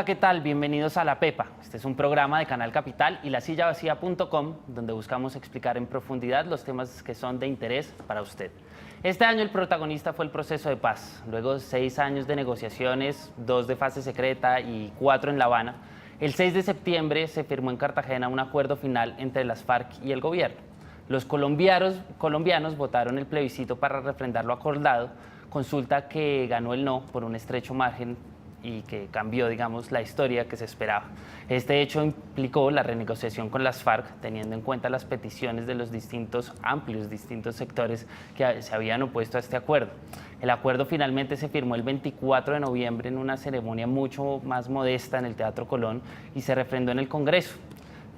Hola, ¿qué tal? Bienvenidos a La Pepa. Este es un programa de Canal Capital y lasillavacía.com, donde buscamos explicar en profundidad los temas que son de interés para usted. Este año el protagonista fue el proceso de paz. Luego de 6 años de negociaciones, 2 de fase secreta y 4 en La Habana, el 6 de septiembre se firmó en Cartagena un acuerdo final entre las FARC y el gobierno. Los colombianos votaron el plebiscito para refrendar lo acordado, consulta que ganó el no por un estrecho margen y que cambió, digamos, la historia que se esperaba. Este hecho implicó la renegociación con las FARC, teniendo en cuenta las peticiones de los amplios sectores que se habían opuesto a este acuerdo. El acuerdo finalmente se firmó el 24 de noviembre en una ceremonia mucho más modesta en el Teatro Colón y se refrendó en el Congreso.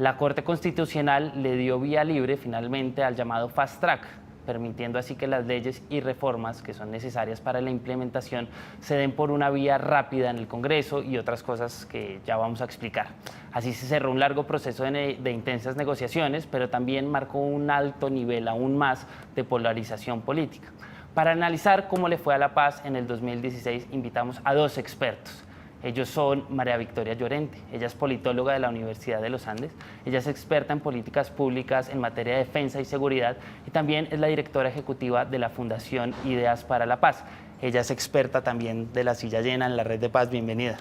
La Corte Constitucional le dio vía libre finalmente al llamado Fast Track, permitiendo así que las leyes y reformas que son necesarias para la implementación se den por una vía rápida en el Congreso y otras cosas que ya vamos a explicar. Así se cerró un largo proceso de intensas negociaciones, pero también marcó un alto nivel aún más de polarización política. Para analizar cómo le fue a la paz en el 2016, invitamos a 2 expertos. Ellos son María Victoria Llorente, ella es politóloga de la Universidad de los Andes, ella es experta en políticas públicas en materia de defensa y seguridad y también es la directora ejecutiva de la Fundación Ideas para la Paz. Ella es experta también de La Silla Llena en la Red de Paz. Bienvenida.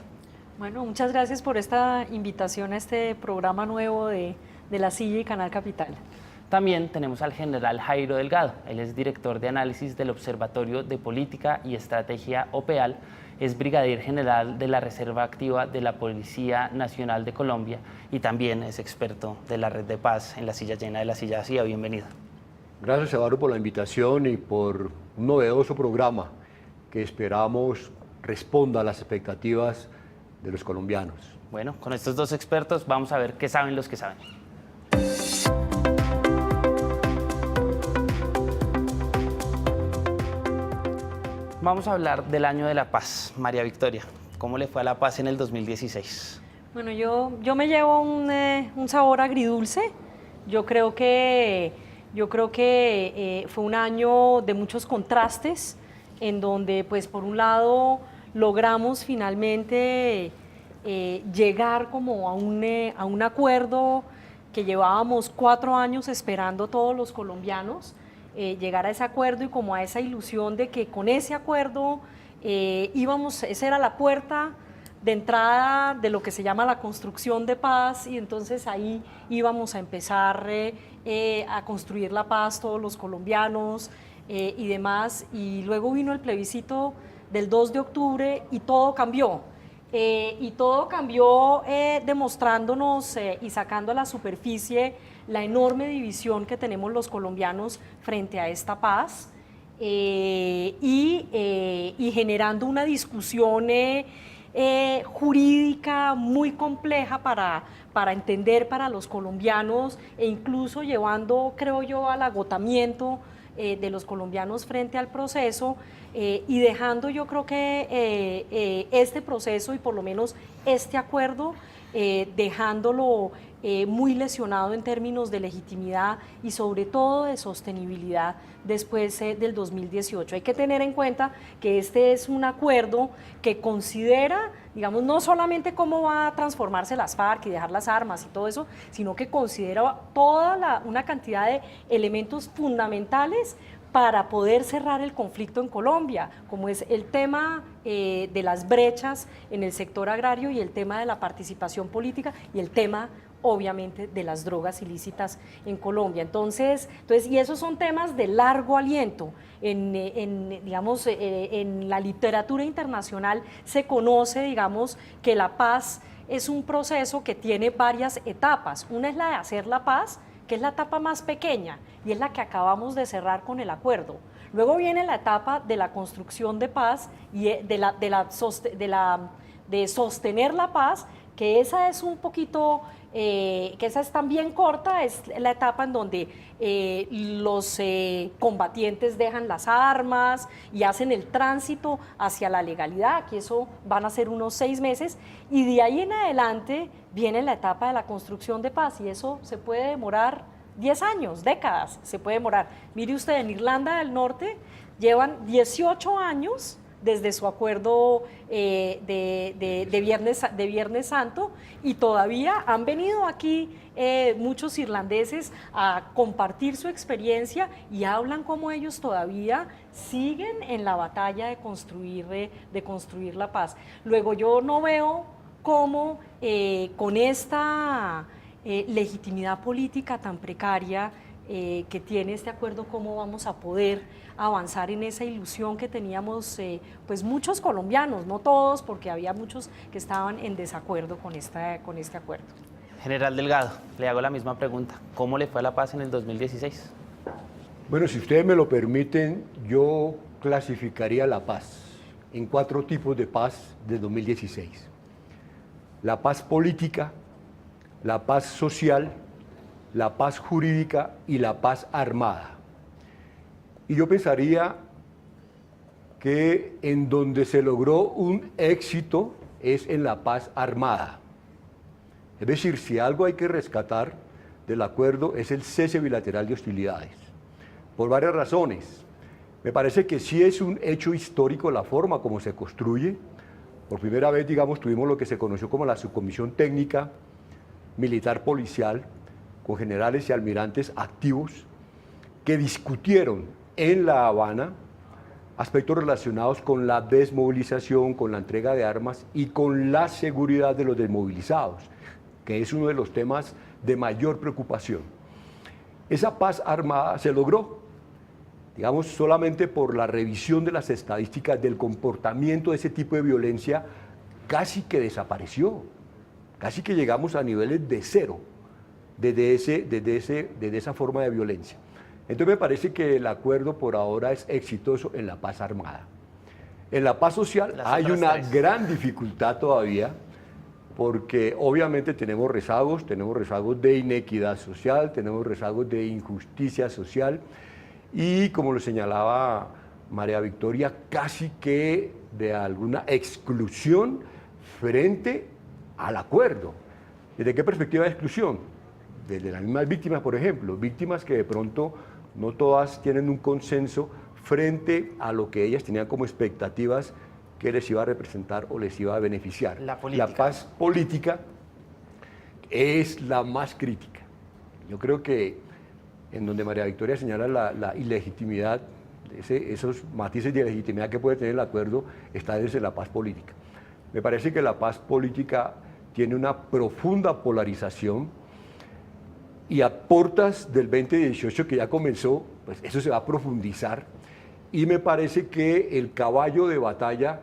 Bueno, muchas gracias por esta invitación a este programa nuevo de La Silla y Canal Capital. También tenemos al general Jairo Delgado, él es director de análisis del Observatorio de Política y Estrategia OPEAL, es brigadier general de la Reserva Activa de la Policía Nacional de Colombia y también es experto de la Red de Paz en La Silla Llena de La Silla Vacía. Bienvenido. Gracias, Eduardo, por la invitación y por un novedoso programa que esperamos responda a las expectativas de los colombianos. Bueno, con estos 2 expertos vamos a ver qué saben los que saben. Vamos a hablar del año de la paz. María Victoria, ¿cómo le fue a la paz en el 2016? Bueno, yo me llevo un sabor agridulce. Yo creo que fue un año de muchos contrastes, en donde, pues, por un lado, logramos finalmente llegar como a un acuerdo que llevábamos 4 años esperando todos los colombianos. Llegar a ese acuerdo y como a esa ilusión de que con ese acuerdo esa era la puerta de entrada de lo que se llama la construcción de paz, y entonces ahí íbamos a empezar a construir la paz todos los colombianos y demás. Y luego vino el plebiscito del 2 de octubre y todo cambió. Demostrándonos y sacando a la superficie la enorme división que tenemos los colombianos frente a esta paz y generando una discusión jurídica muy compleja para entender para los colombianos, e incluso llevando, creo yo, al agotamiento de los colombianos frente al proceso, y dejando, yo creo que este proceso y por lo menos este acuerdo, dejándolo muy lesionado en términos de legitimidad y sobre todo de sostenibilidad después del 2018. Hay que tener en cuenta que este es un acuerdo que considera, digamos, no solamente cómo va a transformarse las FARC y dejar las armas y todo eso, sino que considera una cantidad de elementos fundamentales para poder cerrar el conflicto en Colombia, como es el tema de las brechas en el sector agrario y el tema de la participación política y el tema, obviamente, de las drogas ilícitas en Colombia. Entonces, y esos son temas de largo aliento. Digamos, en la literatura internacional se conoce, digamos, que la paz es un proceso que tiene varias etapas. Una es la de hacer la paz, que es la etapa más pequeña y es la que acabamos de cerrar con el acuerdo. Luego viene la etapa de la construcción de paz y de sostener la paz, que esa es un poquito, que esa es también corta, es la etapa en donde los combatientes dejan las armas y hacen el tránsito hacia la legalidad, que eso van a ser unos 6 meses, y de ahí en adelante viene la etapa de la construcción de paz, y eso se puede demorar 10 años, décadas, se puede demorar. Mire usted, en Irlanda del Norte llevan 18 años desde su acuerdo de Viernes Santo, y todavía han venido aquí muchos irlandeses a compartir su experiencia y hablan cómo ellos todavía siguen en la batalla de construir la paz. Luego yo no veo cómo con esta legitimidad política tan precaria que tiene este acuerdo, cómo vamos a poder avanzar en esa ilusión que teníamos pues muchos colombianos, no todos, porque había muchos que estaban en desacuerdo con este acuerdo. General Delgado, le hago la misma pregunta. ¿Cómo le fue a la paz en el 2016? Bueno, si ustedes me lo permiten, yo clasificaría la paz en 4 tipos de paz de 2016. La paz política, la paz social, la paz jurídica y la paz armada. Y yo pensaría que en donde se logró un éxito es en la paz armada. Es decir, si algo hay que rescatar del acuerdo es el cese bilateral de hostilidades, por varias razones. Me parece que sí es un hecho histórico la forma como se construye. Por primera vez, digamos, tuvimos lo que se conoció como la subcomisión técnica militar policial, con generales y almirantes activos que discutieron en La Habana aspectos relacionados con la desmovilización, con la entrega de armas y con la seguridad de los desmovilizados, que es uno de los temas de mayor preocupación. Esa paz armada se logró, digamos, solamente por la revisión de las estadísticas del comportamiento de ese tipo de violencia, casi que desapareció, casi que llegamos a niveles de cero desde esa forma de violencia. Entonces me parece que el acuerdo por ahora es exitoso en la paz armada. En la paz social hay una gran dificultad todavía, porque obviamente tenemos rezagos de inequidad social, tenemos rezagos de injusticia social y, como lo señalaba María Victoria, casi que de alguna exclusión frente al acuerdo. ¿Desde qué perspectiva de exclusión? Desde las mismas víctimas, por ejemplo, víctimas que de pronto no todas tienen un consenso frente a lo que ellas tenían como expectativas que les iba a representar o les iba a beneficiar. La paz política es la más crítica. Yo creo que en donde María Victoria señala la ilegitimidad, esos matices de ilegitimidad que puede tener el acuerdo, está desde la paz política. Me parece que la paz política tiene una profunda polarización y a portas del 2018 que ya comenzó, pues eso se va a profundizar y me parece que el caballo de batalla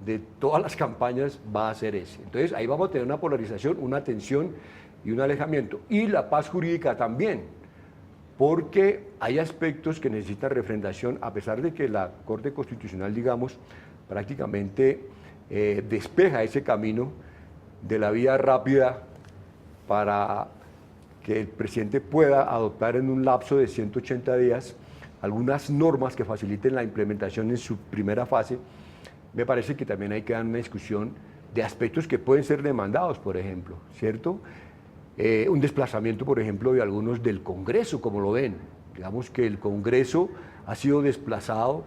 de todas las campañas va a ser ese. Entonces ahí vamos a tener una polarización, una tensión y un alejamiento. Y la paz jurídica también, porque hay aspectos que necesitan refrendación, a pesar de que la Corte Constitucional, digamos, prácticamente despeja ese camino de la vía rápida para que el presidente pueda adoptar en un lapso de 180 días algunas normas que faciliten la implementación en su primera fase. Me parece que también hay que dar una discusión de aspectos que pueden ser demandados, por ejemplo, ¿cierto? Un desplazamiento, por ejemplo, de algunos del Congreso, como lo ven. Digamos que el Congreso ha sido desplazado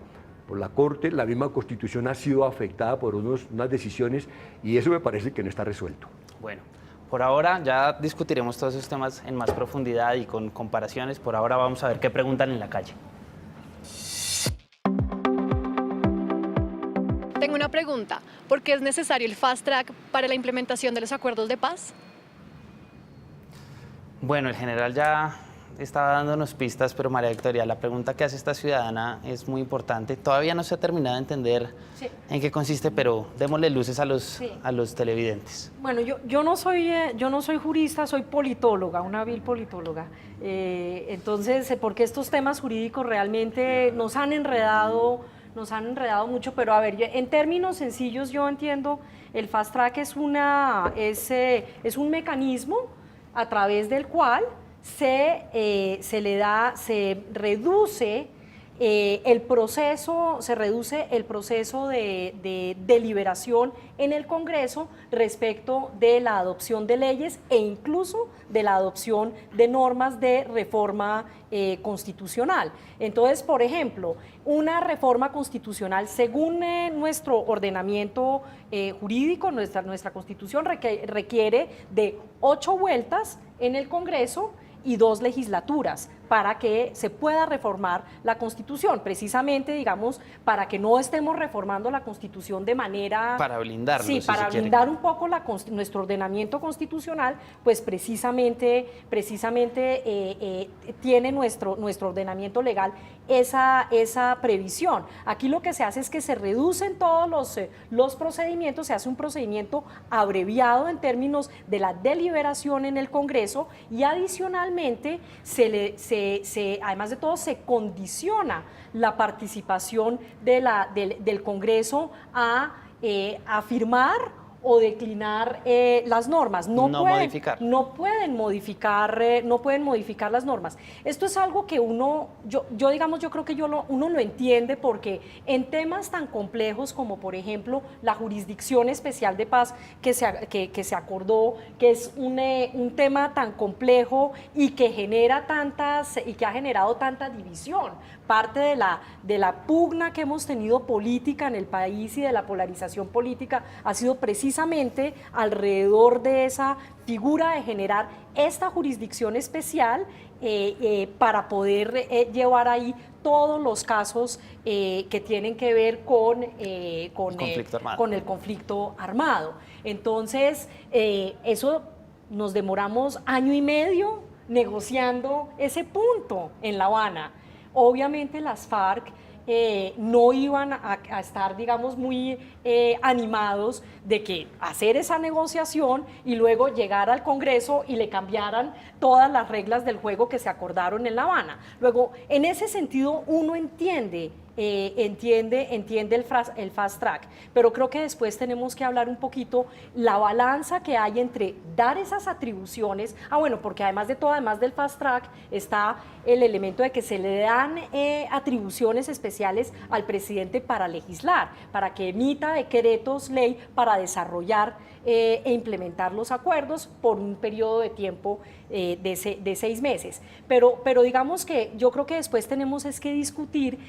por la Corte, la misma Constitución ha sido afectada por unas decisiones y eso me parece que no está resuelto. Bueno, por ahora ya discutiremos todos esos temas en más profundidad y con comparaciones. Por ahora vamos a ver qué preguntan en la calle. Tengo una pregunta. ¿Por qué es necesario el fast track para la implementación de los acuerdos de paz? Bueno, el general ya estaba dándonos pistas, pero María Victoria, la pregunta que hace esta ciudadana es muy importante. Todavía no se ha terminado de entender en qué consiste, pero démosle luces a los televidentes. Bueno, yo no soy jurista, soy politóloga, una vil politóloga. Entonces, porque estos temas jurídicos realmente nos han enredado mucho, pero a ver, en términos sencillos yo entiendo, el fast track es un mecanismo a través del cual se reduce el proceso, se reduce el proceso de deliberación en el Congreso respecto de la adopción de leyes e incluso de la adopción de normas de reforma constitucional. Entonces, por ejemplo, una reforma constitucional, según nuestro ordenamiento jurídico, nuestra Constitución requiere de 8 vueltas en el Congreso y 2 legislaturas para que se pueda reformar la Constitución, precisamente, digamos, para que no estemos reformando la Constitución de manera... Para blindarlo, sí, si para se quiere. blindar un poco nuestro ordenamiento constitucional, pues precisamente tiene nuestro ordenamiento legal esa previsión. Aquí lo que se hace es que se reducen todos los procedimientos, se hace un procedimiento abreviado en términos de la deliberación en el Congreso y adicionalmente además de todo se condiciona la participación del Congreso a firmar o declinar las normas. No pueden modificar las normas. Esto es algo que uno lo entiende porque en temas tan complejos como por ejemplo la Jurisdicción Especial de Paz que se acordó, que es un tema tan complejo y que ha generado tanta división. Parte de la pugna que hemos tenido política en el país y de la polarización política ha sido precisamente alrededor de esa figura de generar esta jurisdicción especial para poder llevar ahí todos los casos que tienen que ver con el conflicto armado. Entonces, eso nos demoramos 1 año y medio negociando ese punto en La Habana. Obviamente las FARC no iban a estar, digamos, muy animados de que hacer esa negociación y luego llegar al Congreso y le cambiaran todas las reglas del juego que se acordaron en La Habana. Luego, en ese sentido, uno entiende el fast track, pero creo que después tenemos que hablar un poquito la balanza que hay entre dar esas atribuciones, porque además de todo, además del fast track, está el elemento de que se le dan atribuciones especiales al presidente para legislar, para que emita decretos ley para desarrollar e implementar los acuerdos por un periodo de tiempo de 6 meses. Pero digamos que yo creo que después tenemos que discutir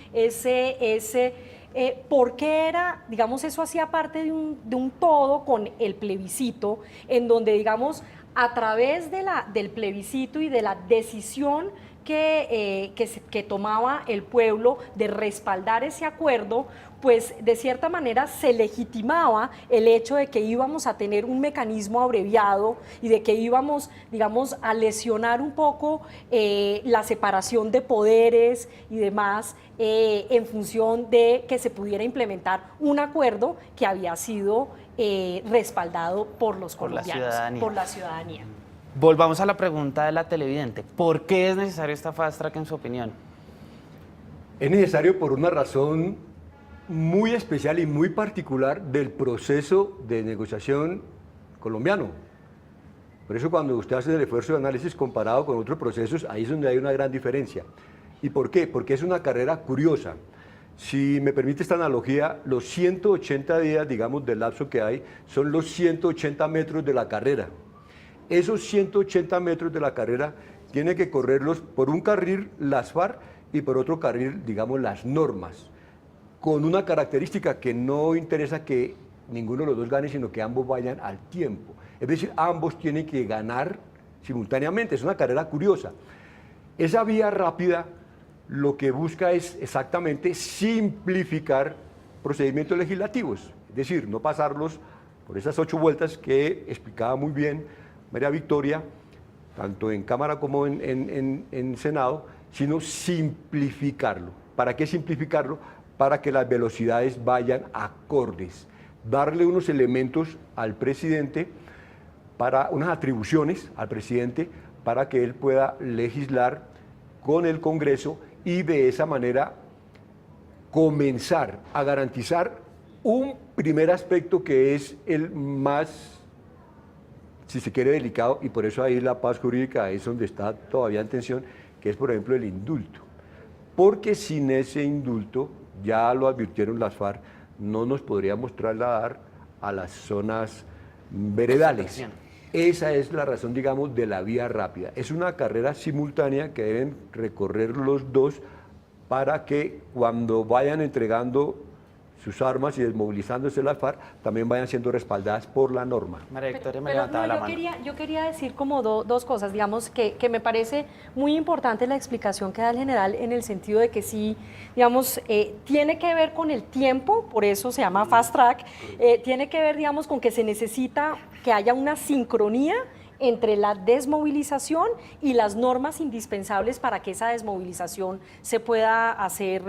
por qué era, digamos, eso hacía parte de un todo con el plebiscito, en donde, digamos, a través del plebiscito y de la decisión que tomaba el pueblo de respaldar ese acuerdo, pues de cierta manera se legitimaba el hecho de que íbamos a tener un mecanismo abreviado y de que íbamos, digamos, a lesionar un poco la separación de poderes y demás en función de que se pudiera implementar un acuerdo que había sido respaldado por los colombianos, por la ciudadanía. Volvamos a la pregunta de la televidente. ¿Por qué es necesario esta fast track en su opinión? Es necesario por una razón muy especial y muy particular del proceso de negociación colombiano. Por eso cuando usted hace el esfuerzo de análisis comparado con otros procesos, ahí es donde hay una gran diferencia. ¿Y por qué? Porque es una carrera curiosa. Si me permite esta analogía, los 180 días, digamos, del lapso que hay, son los 180 metros de la carrera. Esos 180 metros de la carrera tiene que correrlos por un carril las FARC y por otro carril, digamos, las normas, con una característica que no interesa que ninguno de los dos gane, sino que ambos vayan al tiempo. Es decir, ambos tienen que ganar simultáneamente. Es una carrera curiosa. Esa vía rápida lo que busca es exactamente simplificar procedimientos legislativos, es decir, no pasarlos por esas 8 vueltas que explicaba muy bien María Victoria, tanto en Cámara como en Senado, sino simplificarlo. ¿Para qué simplificarlo? Para que las velocidades vayan acordes. Darle unos elementos al presidente, unas atribuciones al presidente, para que él pueda legislar con el Congreso y de esa manera comenzar a garantizar un primer aspecto que es el más, si se quiere, delicado, y por eso ahí la paz jurídica es donde está todavía en tensión, que es, por ejemplo, el indulto. porque sin ese indulto, ya lo advirtieron las FARC, no nos podríamos trasladar a las zonas veredales. Esa es la razón, digamos, de la vía rápida. Es una carrera simultánea que deben recorrer los dos para que cuando vayan entregando sus armas y desmovilizándose las FARC, también vayan siendo respaldadas por la norma. María Victoria me Pero levantaba no, la mano. yo quería decir como dos cosas, digamos, que me parece muy importante la explicación que da el general en el sentido de que sí, digamos, tiene que ver con el tiempo, por eso se llama fast track, tiene que ver, digamos, con que se necesita que haya una sincronía entre la desmovilización y las normas indispensables para que esa desmovilización se pueda hacer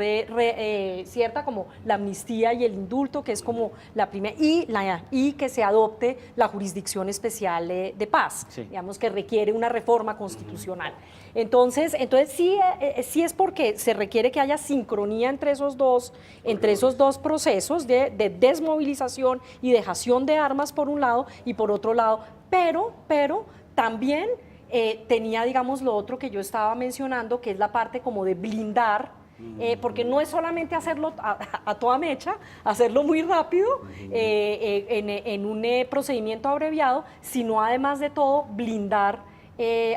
cierta, como la amnistía y el indulto, que es como la primera, y que se adopte la jurisdicción especial de paz, Sí. digamos que requiere una reforma constitucional. Entonces sí es porque se requiere que haya sincronía entre esos dos procesos de desmovilización y dejación de armas por un lado y por otro lado, pero también tenía, digamos, lo otro que yo estaba mencionando, que es la parte como de blindar, porque no es solamente hacerlo a toda mecha, hacerlo muy rápido, en un procedimiento abreviado, sino además de todo blindar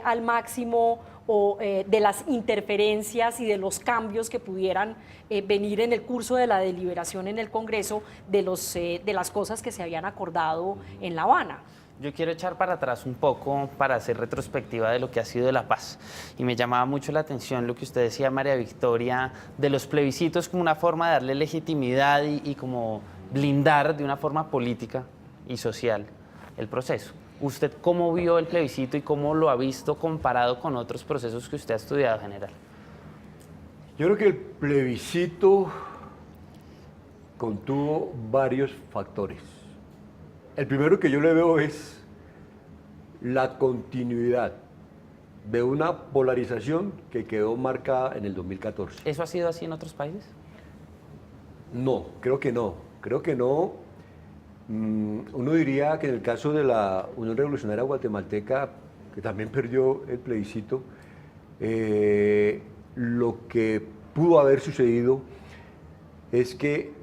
al máximo de las interferencias y de los cambios que pudieran venir en el curso de la deliberación en el Congreso de las cosas que se habían acordado en La Habana. Yo quiero echar para atrás un poco para hacer retrospectiva de lo que ha sido la paz. Y me llamaba mucho la atención lo que usted decía, María Victoria, de los plebiscitos como una forma de darle legitimidad y como blindar de una forma política y social el proceso. ¿Usted cómo vio el plebiscito y cómo lo ha visto comparado con otros procesos que usted ha estudiado, general? Yo creo que el plebiscito contuvo varios factores. El primero que yo le veo es la continuidad de una polarización que quedó marcada en el 2014. ¿Eso ha sido así en otros países? No, creo que no. Creo que no. Uno diría que en el caso de la Unión Revolucionaria Guatemalteca, que también perdió el plebiscito, lo que pudo haber sucedido es que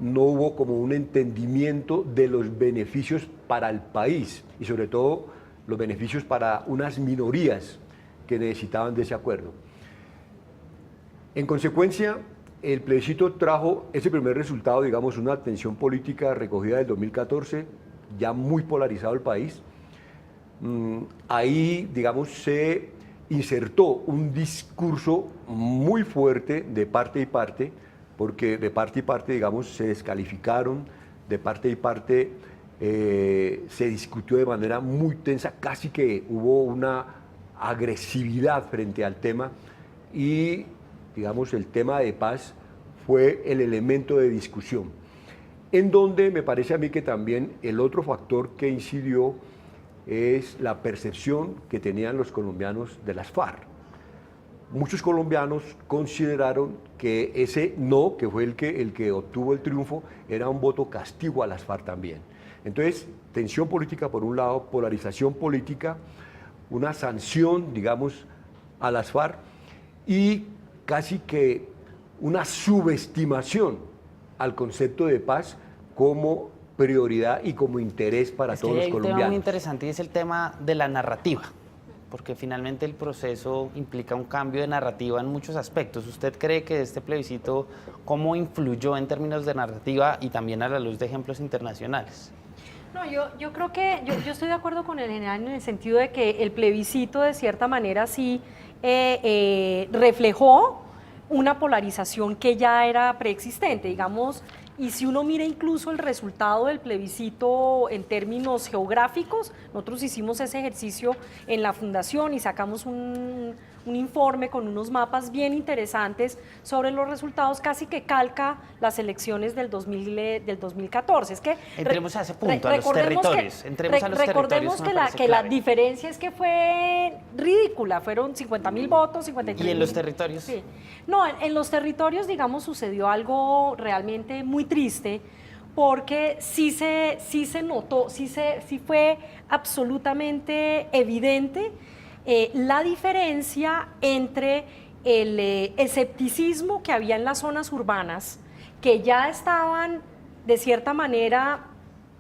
no hubo como un entendimiento de los beneficios para el país y sobre todo los beneficios para unas minorías que necesitaban de ese acuerdo. En consecuencia, el plebiscito trajo ese primer resultado, digamos, una tensión política recogida del 2014, ya muy polarizado el país. Ahí, digamos, se insertó un discurso muy fuerte de parte y parte, porque de parte y parte, digamos, se descalificaron, de parte y parte se discutió de manera muy tensa, casi que hubo una agresividad frente al tema y, digamos, el tema de paz fue el elemento de discusión, en donde me parece a mí que también el otro factor que incidió es la percepción que tenían los colombianos de las FARC. Muchos colombianos consideraron que ese no, que fue el que obtuvo el triunfo, era un voto castigo a las FARC también. Entonces, tensión política por un lado, polarización política, una sanción, digamos, a las FARC y casi que una subestimación al concepto de paz como prioridad y como interés para todos los colombianos. Hay un tema muy interesante y es el tema de la narrativa, porque finalmente el proceso implica un cambio de narrativa en muchos aspectos. ¿Usted cree que este plebiscito cómo influyó en términos de narrativa y también a la luz de ejemplos internacionales? No, yo creo que yo estoy de acuerdo con el general en el sentido de que el plebiscito de cierta manera sí reflejó una polarización que ya era preexistente, digamos. Y si uno mira incluso el resultado del plebiscito en términos geográficos, nosotros hicimos ese ejercicio en la fundación y sacamos un informe con unos mapas bien interesantes sobre los resultados, casi que calca las elecciones del 2014. Es que entremos a ese punto, a los territorios. Recordemos que la diferencia es que fue ridícula, fueron 50.000 votos, 53.000. ¿Y en los territorios? Sí. No, en los territorios, digamos, sucedió algo realmente muy triste, porque sí se notó, sí fue absolutamente evidente la diferencia entre el escepticismo que había en las zonas urbanas, que ya estaban de cierta manera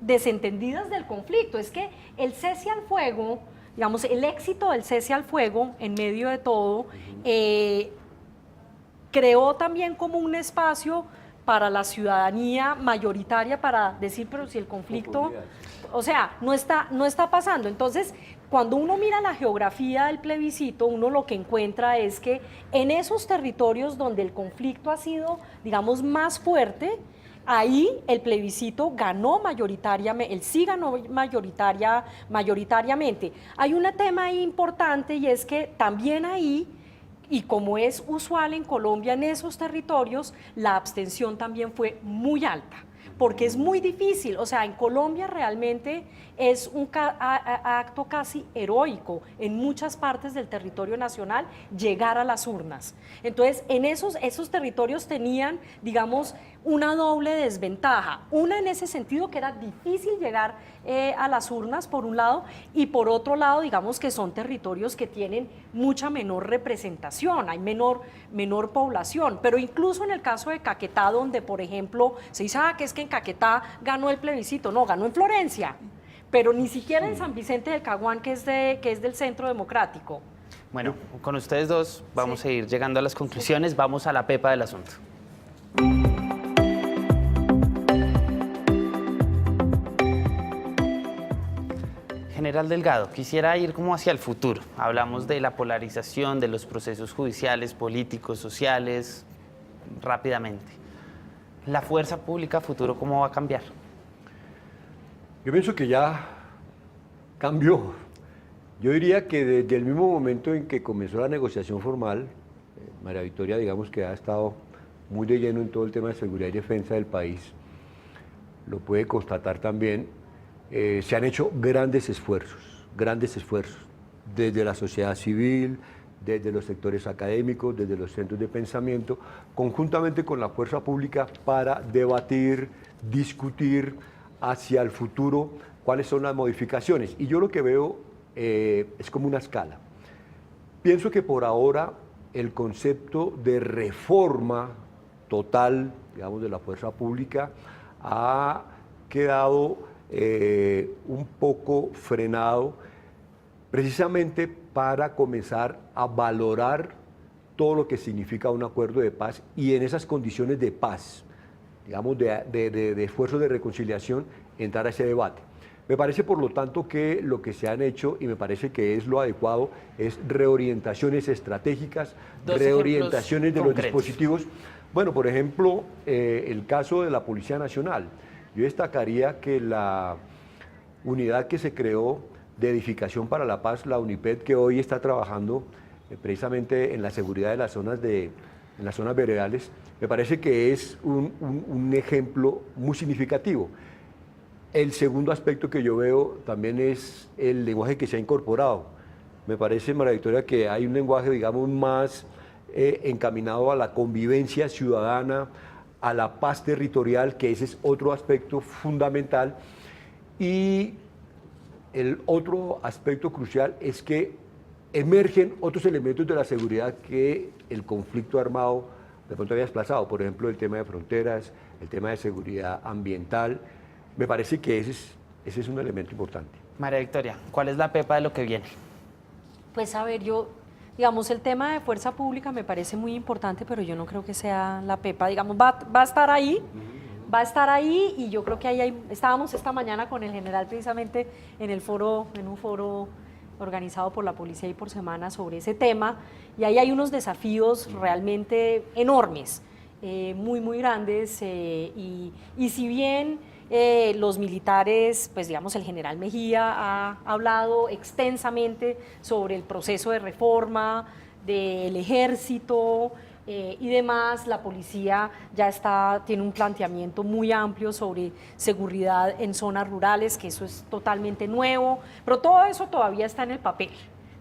desentendidas del conflicto. Es que el cese al fuego, digamos, el éxito del cese al fuego en medio de todo, creó también como un espacio para la ciudadanía mayoritaria para decir, pero si el conflicto, o sea, no está pasando. Entonces, cuando uno mira la geografía del plebiscito, uno lo que encuentra es que en esos territorios donde el conflicto ha sido, digamos, más fuerte, ahí el plebiscito ganó mayoritariamente, el sí ganó mayoritariamente. Hay un tema ahí importante y es que también ahí, y como es usual en Colombia en esos territorios, la abstención también fue muy alta, porque es muy difícil. O sea, en Colombia realmente es un acto casi heroico en muchas partes del territorio nacional llegar a las urnas. Entonces, en esos territorios tenían, digamos, una doble desventaja. Una en ese sentido que era difícil llegar a las urnas, por un lado, y por otro lado, digamos que son territorios que tienen mucha menor representación, hay menor población. Pero incluso en el caso de Caquetá, donde, por ejemplo, se dice que es que en Caquetá ganó el plebiscito, no, ganó en Florencia, pero ni siquiera en San Vicente del Caguán, que es del Centro Democrático. Bueno, con ustedes dos vamos a ir llegando a las conclusiones, vamos a la pepa del asunto. General Delgado, quisiera ir como hacia el futuro. Hablamos de la polarización, de los procesos judiciales, políticos, sociales, rápidamente. ¿La fuerza pública futuro cómo va a cambiar? Yo pienso que ya cambió. Yo diría que desde el mismo momento en que comenzó la negociación formal, María Victoria, digamos que ha estado muy de lleno en todo el tema de seguridad y defensa del país, lo puede constatar también. Se han hecho grandes esfuerzos, desde la sociedad civil, desde los sectores académicos, desde los centros de pensamiento, conjuntamente con la fuerza pública para debatir, discutir hacia el futuro cuáles son las modificaciones. Y yo lo que veo es como una escala. Pienso que por ahora el concepto de reforma total, digamos, de la fuerza pública ha quedado un poco frenado, precisamente para comenzar a valorar todo lo que significa un acuerdo de paz y en esas condiciones de paz, digamos, de esfuerzo de reconciliación, entrar a ese debate. Me parece, por lo tanto, que lo que se han hecho, y me parece que es lo adecuado, es reorientaciones estratégicas, reorientaciones de los dispositivos. Bueno, por ejemplo, el caso de la Policía Nacional. Yo destacaría que la unidad que se creó de edificación para la paz, la UNIPED, que hoy está trabajando precisamente en la seguridad de las zonas en las zonas veredales, me parece que es un ejemplo muy significativo. El segundo aspecto que yo veo también es el lenguaje que se ha incorporado. Me parece, María Victoria, que hay un lenguaje, digamos, más encaminado a la convivencia ciudadana, a la paz territorial, que ese es otro aspecto fundamental. Y el otro aspecto crucial es que emergen otros elementos de la seguridad que el conflicto armado de pronto había desplazado, por ejemplo, el tema de fronteras, el tema de seguridad ambiental. Me parece que ese es un elemento importante. María Victoria, ¿cuál es la pepa de lo que viene? Pues a ver, digamos, el tema de fuerza pública me parece muy importante, pero yo no creo que sea la pepa, digamos, va a estar ahí, y yo creo que estábamos esta mañana con el general precisamente en un foro organizado por la policía y por semana sobre ese tema, y ahí hay unos desafíos realmente enormes, muy, muy grandes, y si bien los militares, pues digamos, el general Mejía ha hablado extensamente sobre el proceso de reforma del ejército y demás. La policía ya tiene un planteamiento muy amplio sobre seguridad en zonas rurales, que eso es totalmente nuevo, pero todo eso todavía está en el papel.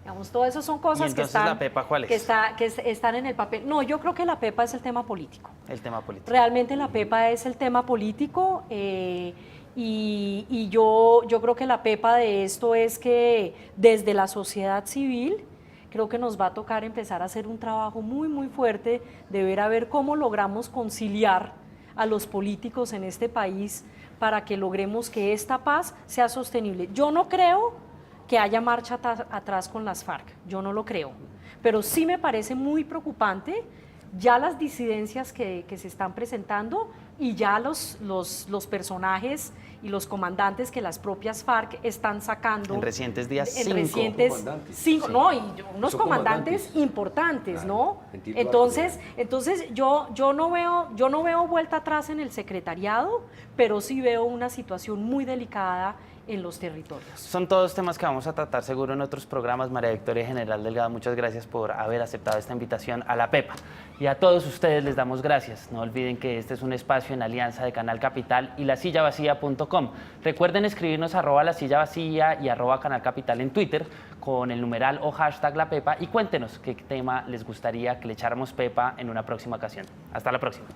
Digamos, todo eso son cosas que están, ¿la pepa cuál es? que están en el papel. No, yo creo que la pepa es el tema político. El tema político. Realmente la pepa es el tema político y yo creo que la pepa de esto es que desde la sociedad civil creo que nos va a tocar empezar a hacer un trabajo muy, muy fuerte de ver a ver cómo logramos conciliar a los políticos en este país para que logremos que esta paz sea sostenible. Yo no creo que haya marcha atrás con las FARC, yo no lo creo, pero sí me parece muy preocupante ya las disidencias que se están presentando y ya los personajes y los comandantes que las propias FARC están sacando. En recientes días, en 5. recientes comandantes. cinco, Sí. no, y unos Son comandantes comandantes. importantes, Claro, ¿no? en Entonces yo no veo vuelta atrás en el secretariado, pero sí veo una situación muy delicada en los territorios. Son todos temas que vamos a tratar seguro en otros programas. María Victoria General Delgado, muchas gracias por haber aceptado esta invitación a la PEPA. Y a todos ustedes les damos gracias. No olviden que este es un espacio en alianza de Canal Capital y lasillavacía.com. Recuerden escribirnos @lasillavacía y @Canal Capital en Twitter con el numeral o hashtag la PEPA y cuéntenos qué tema les gustaría que le echáramos PEPA en una próxima ocasión. Hasta la próxima.